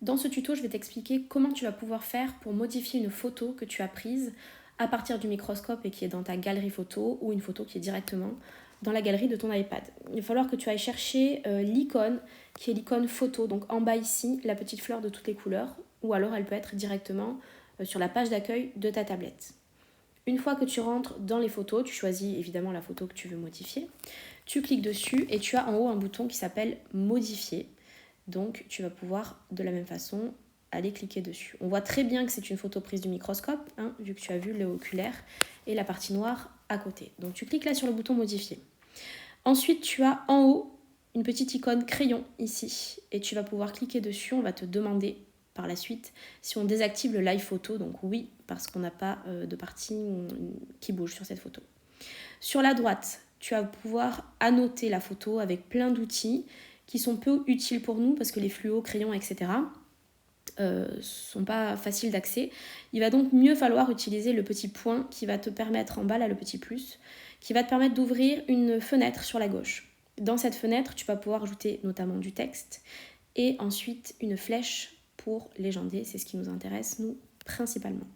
Dans ce tuto, je vais t'expliquer comment tu vas pouvoir faire pour modifier une photo que tu as prise à partir du microscope et qui est dans ta galerie photo ou une photo qui est directement dans la galerie de ton iPad. Il va falloir que tu ailles chercher l'icône qui est l'icône photo, donc en bas ici, la petite fleur de toutes les couleurs, ou alors elle peut être directement sur la page d'accueil de ta tablette. Une fois que tu rentres dans les photos, tu choisis évidemment la photo que tu veux modifier, tu cliques dessus et tu as en haut un bouton qui s'appelle modifier. Donc tu vas pouvoir de la même façon aller cliquer dessus. On voit très bien que c'est une photo prise du microscope, vu que tu as vu le oculaire et la partie noire à côté. Donc tu cliques là sur le bouton modifier. Ensuite tu as en haut une petite icône crayon ici et tu vas pouvoir cliquer dessus. On va te demander par la suite si on désactive le live photo. Donc oui, parce qu'on n'a pas de partie qui bouge sur cette photo. Sur la droite, tu vas pouvoir annoter la photo avec plein d'outils qui sont peu utiles pour nous parce que les fluos, crayons, etc. Sont pas faciles d'accès. Il va donc mieux falloir utiliser le petit point qui va te permettre, en bas là, le petit plus, qui va te permettre d'ouvrir une fenêtre sur la gauche. Dans cette fenêtre, tu vas pouvoir ajouter notamment du texte et ensuite une flèche pour légender. C'est ce qui nous intéresse, nous, principalement.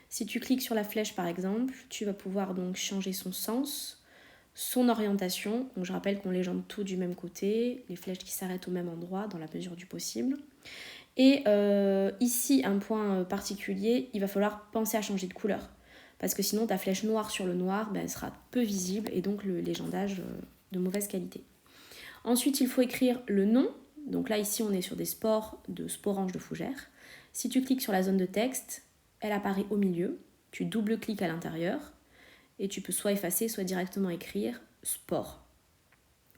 Si tu cliques sur la flèche par exemple, tu vas pouvoir donc changer son sens, son orientation. Donc je rappelle qu'on légende tout du même côté, les flèches qui s'arrêtent au même endroit dans la mesure du possible. Et ici, un point particulier, il va falloir penser à changer de couleur. Parce que sinon, ta flèche noire sur le noir, elle sera peu visible et donc le légendage de mauvaise qualité. Ensuite, il faut écrire le nom. Donc là, ici, on est sur des spores de sporanges de fougères. Si tu cliques sur la zone de texte, elle apparaît au milieu. Tu double-cliques à l'intérieur et tu peux soit effacer, soit directement écrire sport.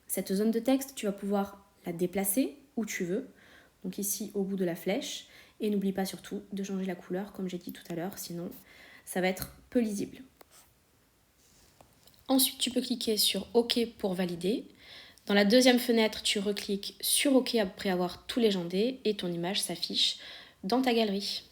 Cette zone de texte, tu vas pouvoir la déplacer où tu veux. Donc ici, au bout de la flèche. Et n'oublie pas surtout de changer la couleur, comme j'ai dit tout à l'heure, sinon ça va être peu lisible. Ensuite, tu peux cliquer sur OK pour valider. Dans la deuxième fenêtre, tu recliques sur OK après avoir tout légendé et ton image s'affiche dans ta galerie.